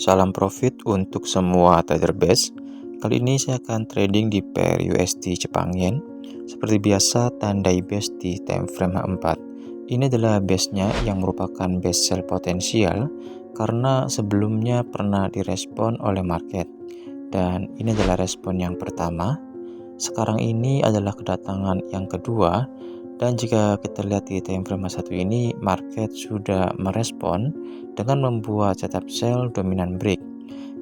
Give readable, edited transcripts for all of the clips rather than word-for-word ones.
Salam profit untuk semua trader base. Kali ini saya akan trading di pair USD Jepang Yen. Seperti biasa, tandai base di time frame H4. Ini adalah base-nya yang merupakan base sell potensial karena sebelumnya pernah direspon oleh market. Dan ini adalah respon yang pertama. Sekarang ini adalah kedatangan yang kedua. Dan jika kita lihat di time frame H1 ini, market sudah merespon dengan membuat setup sell dominan break.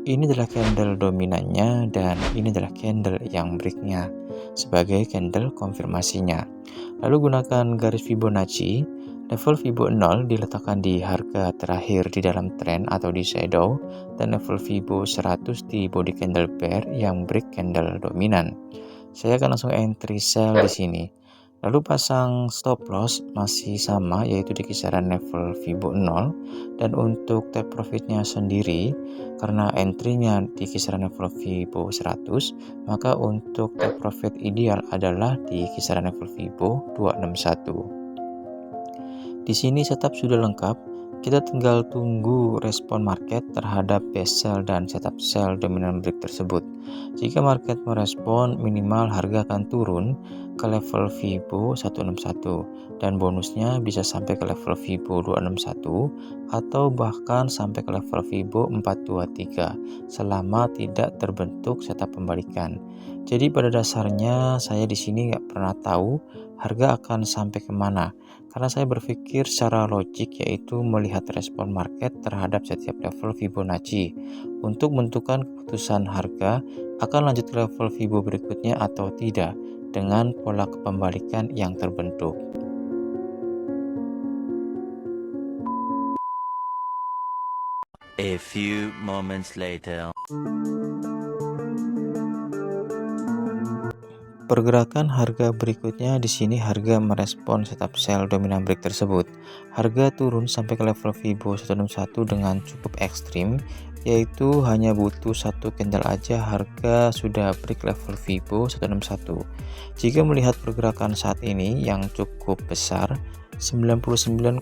Ini adalah candle dominannya dan ini adalah candle yang breaknya sebagai candle konfirmasinya. Lalu gunakan garis Fibonacci. Level Fibo 0 diletakkan di harga terakhir di dalam trend atau di shadow, dan level Fibo 100 di body candle pair yang break candle dominan. Saya akan langsung entry sell di sini. Lalu pasang stop loss masih sama, yaitu di kisaran level Fibo 0. Dan untuk take profitnya sendiri, karena entry-nya di kisaran level Fibo 100, maka untuk take profit ideal adalah di kisaran level Fibo 261. Di sini setup sudah lengkap, kita tinggal tunggu respon market terhadap base sell dan setup sell dominan break tersebut. Jika market merespon, minimal harga akan turun ke level Fibo 161 dan bonusnya bisa sampai ke level Fibo 261 atau bahkan sampai ke level Fibo 423 selama tidak terbentuk setup pembalikan. Jadi pada dasarnya saya di sini nggak pernah tahu harga akan sampai kemana, karena saya berpikir secara logik, yaitu melihat respon market terhadap setiap level Fibonacci untuk menentukan keputusan harga akan lanjut ke level Fibo berikutnya atau tidak dengan pola kepembalikan yang terbentuk. A few moments later. Pergerakan harga berikutnya di sini harga merespon setup sell dominan break tersebut. Harga turun sampai ke level Fibo 161 dengan cukup ekstrim, yaitu hanya butuh satu candle aja harga sudah break level Fibo 161. Jika melihat pergerakan saat ini yang cukup besar, 99,99%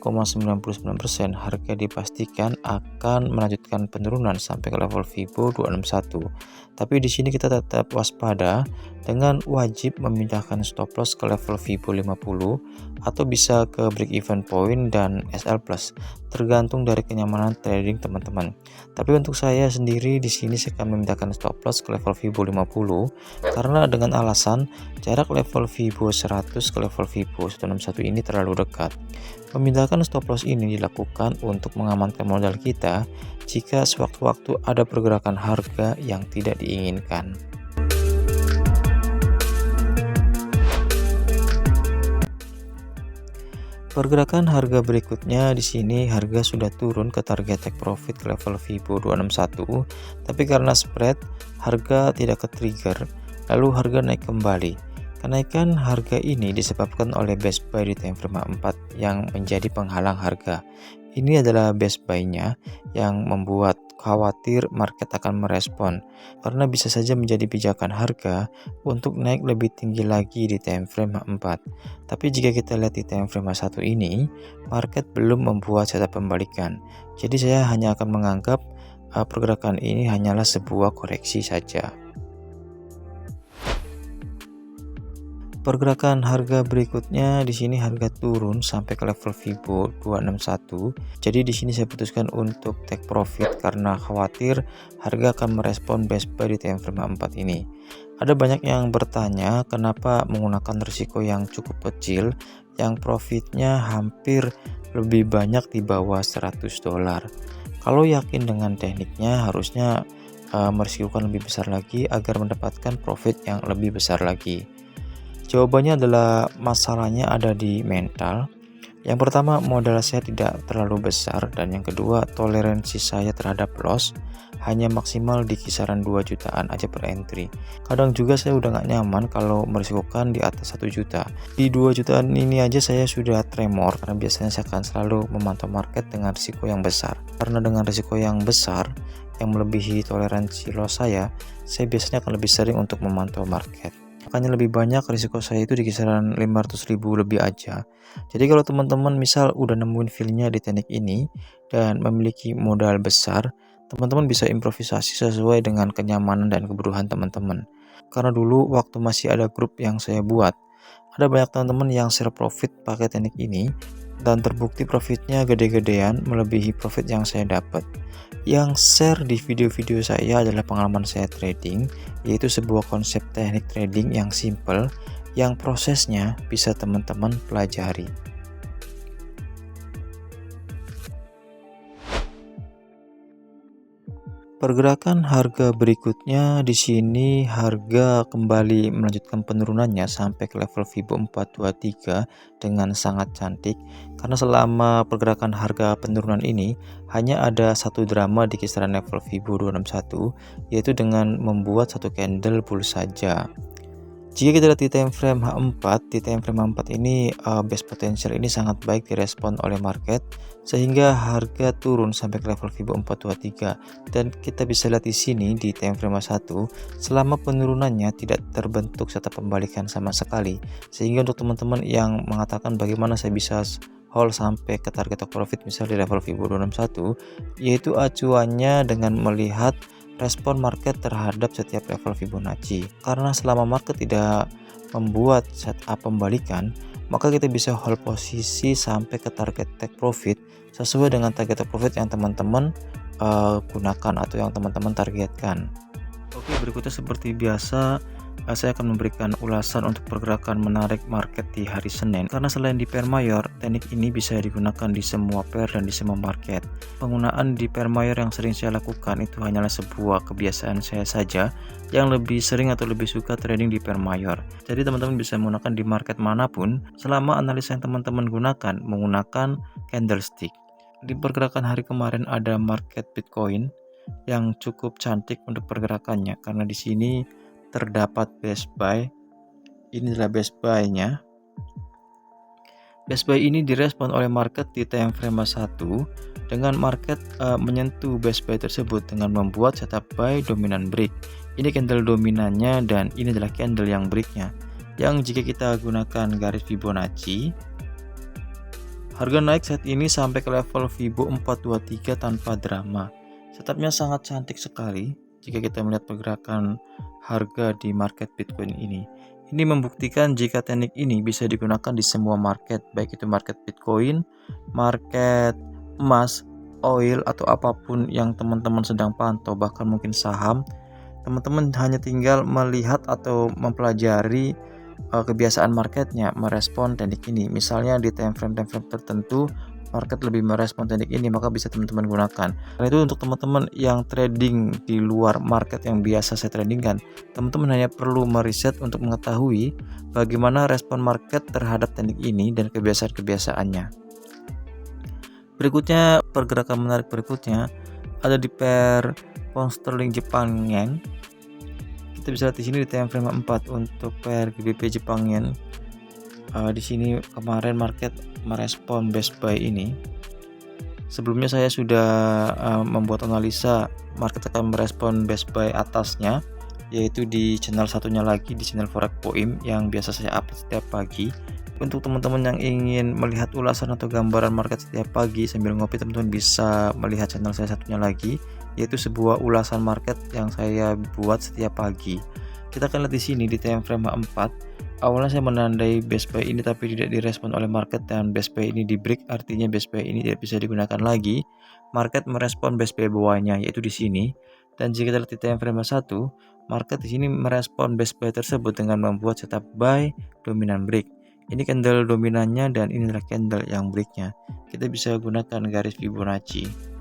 harga dipastikan akan melanjutkan penurunan sampai ke level Fibo 261. Tapi di sini kita tetap waspada dengan wajib memindahkan stop loss ke level Fibo 50 atau bisa ke break even point dan SL plus, tergantung dari kenyamanan trading teman-teman. Tapi untuk saya sendiri di sini saya akan memindahkan stop loss ke level Fibo 50 karena dengan alasan jarak level Fibo 100 ke level Fibo 161 ini terlalu dekat. Memindahkan stop loss ini dilakukan untuk mengamankan modal kita jika sewaktu-waktu ada pergerakan harga yang tidak diinginkan. Pergerakan harga berikutnya di sini harga sudah turun ke target take profit ke level Fibo 261, tapi karena spread harga tidak ke-trigger, lalu harga naik kembali. Kenaikan harga ini disebabkan oleh base buy di time frame 4 yang menjadi penghalang harga. Ini adalah base buy-nya yang membuat khawatir market akan merespon, karena bisa saja menjadi pijakan harga untuk naik lebih tinggi lagi di time frame 4. Tapi jika kita lihat di time frame 1 ini, market belum membuat setup pembalikan. Jadi saya hanya akan menganggap pergerakan ini hanyalah sebuah koreksi saja. Pergerakan harga berikutnya di sini harga turun sampai ke level Fibo 261. Jadi di sini saya putuskan untuk take profit karena khawatir harga akan merespon base buy di time frame 4 ini. Ada banyak yang bertanya kenapa menggunakan risiko yang cukup kecil yang profitnya hampir lebih banyak di bawah $100. Kalau yakin dengan tekniknya harusnya merisikokan lebih besar lagi agar mendapatkan profit yang lebih besar lagi. Jawabannya adalah masalahnya ada di mental. Yang pertama, modal saya tidak terlalu besar, dan yang kedua, toleransi saya terhadap loss hanya maksimal di kisaran 2 jutaan aja per entry. Kadang juga saya udah gak nyaman kalau merisikokan di atas 1 juta. Di 2 jutaan ini aja saya sudah tremor karena biasanya saya akan selalu memantau market dengan risiko yang besar. Karena dengan risiko yang besar yang melebihi toleransi loss saya biasanya akan lebih sering untuk memantau market. Makanya lebih banyak risiko saya itu di kisaran 500.000 lebih aja. Jadi kalau teman-teman misal udah nemuin feel-nya di teknik ini dan memiliki modal besar, Teman-teman bisa improvisasi sesuai dengan kenyamanan dan kebutuhan teman-teman. Karena dulu waktu masih ada grup yang saya buat, ada banyak teman-teman yang share profit pakai teknik ini dan terbukti profitnya gede-gedean melebihi profit yang saya dapat. Yang share di video-video saya adalah pengalaman saya trading, yaitu sebuah konsep teknik trading yang simple, yang prosesnya bisa teman-teman pelajari. Pergerakan harga berikutnya di sini harga kembali melanjutkan penurunannya sampai ke level Fibo 423 dengan sangat cantik, karena selama pergerakan harga penurunan ini hanya ada satu drama di kisaran level Fibo 261, yaitu dengan membuat satu candle bull saja. Jika kita lihat di time frame H4, di time frame H4 ini base potential ini sangat baik direspon oleh market sehingga harga turun sampai ke level Fibo 423, dan kita bisa lihat di sini di time frame H1 selama penurunannya tidak terbentuk serta pembalikan sama sekali, sehingga untuk teman-teman yang mengatakan bagaimana saya bisa hold sampai ke target take profit misal di level Fibo 261, yaitu acuannya dengan melihat respon market terhadap setiap level Fibonacci. Karena selama market tidak membuat setup pembalikan, maka kita bisa hold posisi sampai ke target take profit sesuai dengan target take profit yang teman-teman gunakan atau yang teman-teman targetkan. Oke, berikutnya seperti biasa saya akan memberikan ulasan untuk pergerakan menarik market di hari Senin, karena selain di pair mayor, teknik ini bisa digunakan di semua pair dan di semua market. Penggunaan di pair mayor yang sering saya lakukan itu hanyalah sebuah kebiasaan saya saja yang lebih sering atau lebih suka trading di pair mayor. Jadi teman-teman bisa menggunakan di market manapun selama analisa yang teman-teman gunakan menggunakan candlestick. Di pergerakan hari kemarin ada market Bitcoin yang cukup cantik untuk pergerakannya, karena di sini terdapat best buy. Ini adalah best buy-nya. Best buy ini direspon oleh market di time frame 1 dengan market menyentuh best buy tersebut dengan membuat setup buy dominan break. Ini candle dominannya dan ini adalah candle yang breaknya. Yang jika kita gunakan garis Fibonacci, harga naik saat ini sampai ke level Fibo 423 tanpa drama. Setupnya sangat cantik sekali jika kita melihat pergerakan harga di market Bitcoin ini. Ini membuktikan jika teknik ini bisa digunakan di semua market, baik itu market Bitcoin, market emas, oil, atau apapun yang teman-teman sedang pantau, bahkan mungkin saham. Teman-teman hanya tinggal melihat atau mempelajari kebiasaan marketnya merespon teknik ini. Misalnya di time frame tertentu market lebih merespon teknik ini, maka bisa teman-teman gunakan. Karena itu untuk teman-teman yang trading di luar market yang biasa saya tradingkan, teman-teman hanya perlu meriset untuk mengetahui bagaimana respon market terhadap teknik ini dan kebiasaan-kebiasaannya. Berikutnya, pergerakan menarik berikutnya ada di pair pound sterling Jepang yen. Kita bisa lihat di sini di time frame 4 untuk pair GBP Jepang yen. Di sini kemarin market merespon best buy ini. Sebelumnya saya sudah membuat analisa market akan merespon best buy atasnya, yaitu di channel satunya lagi, di channel Forex Poim yang biasa saya upload setiap pagi. Untuk teman-teman yang ingin melihat ulasan atau gambaran market setiap pagi sambil ngopi, teman-teman bisa melihat channel saya satunya lagi, yaitu sebuah ulasan market yang saya buat setiap pagi. Kita akan lihat di sini di time frame 4. Awalnya saya menandai best buy ini tapi tidak direspon oleh market dan best buy ini di break, artinya best buy ini tidak bisa digunakan lagi. Market merespon best buy bawahnya, yaitu di sini. Dan jika kita lihat di time frame 1, market di sini merespon best buy tersebut dengan membuat setup buy dominan break. Ini candle dominannya dan ini adalah candle yang breaknya. Kita bisa gunakan garis Fibonacci.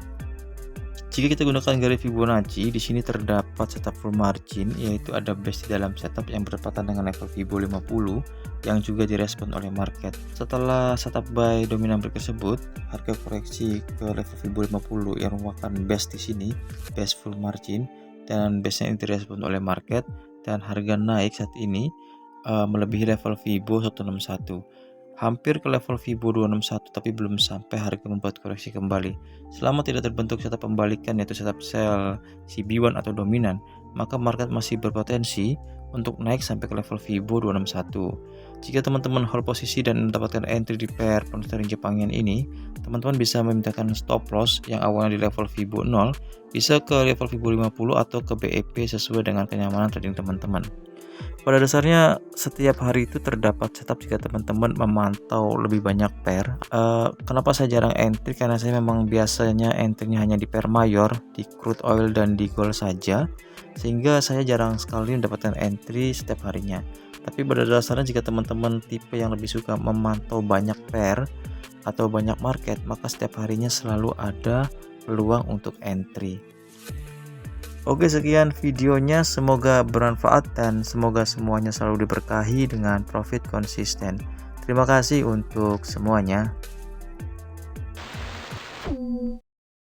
Jika kita gunakan garis Fibonacci, di sini terdapat setup full margin, yaitu ada base di dalam setup yang bertepatan dengan level Fibo 50 yang juga direspon oleh market. Setelah setup buy dominan break tersebut, harga koreksi ke level Fibo 50 yang merupakan base di sini, base full margin, dan base-nya direspon oleh market, dan harga naik saat ini melebihi level Fibo 161. Hampir ke level Fibo 261 tapi belum sampai harga membuat koreksi kembali. Selama tidak terbentuk setup pembalikan yaitu setup sell CB1 atau dominan, maka market masih berpotensi untuk naik sampai ke level Fibo 261. Jika teman-teman hold posisi dan mendapatkan entry di pair pound sterling Jepang yen ini, teman-teman bisa memintakan stop loss yang awalnya di level Fibo 0 bisa ke level Fibo 50 atau ke BEP sesuai dengan kenyamanan trading teman-teman. Pada dasarnya setiap hari itu terdapat setup jika teman-teman memantau lebih banyak pair. Kenapa saya jarang entry? Karena saya memang biasanya entry-nya hanya di pair mayor, di crude oil dan di gold saja, sehingga saya jarang sekali mendapatkan entry setiap harinya. Tapi pada dasarnya jika teman-teman tipe yang lebih suka memantau banyak pair atau banyak market, maka setiap harinya selalu ada peluang untuk entry. Oke, sekian videonya, semoga bermanfaat dan semoga semuanya selalu diberkahi dengan profit konsisten. Terima kasih untuk semuanya.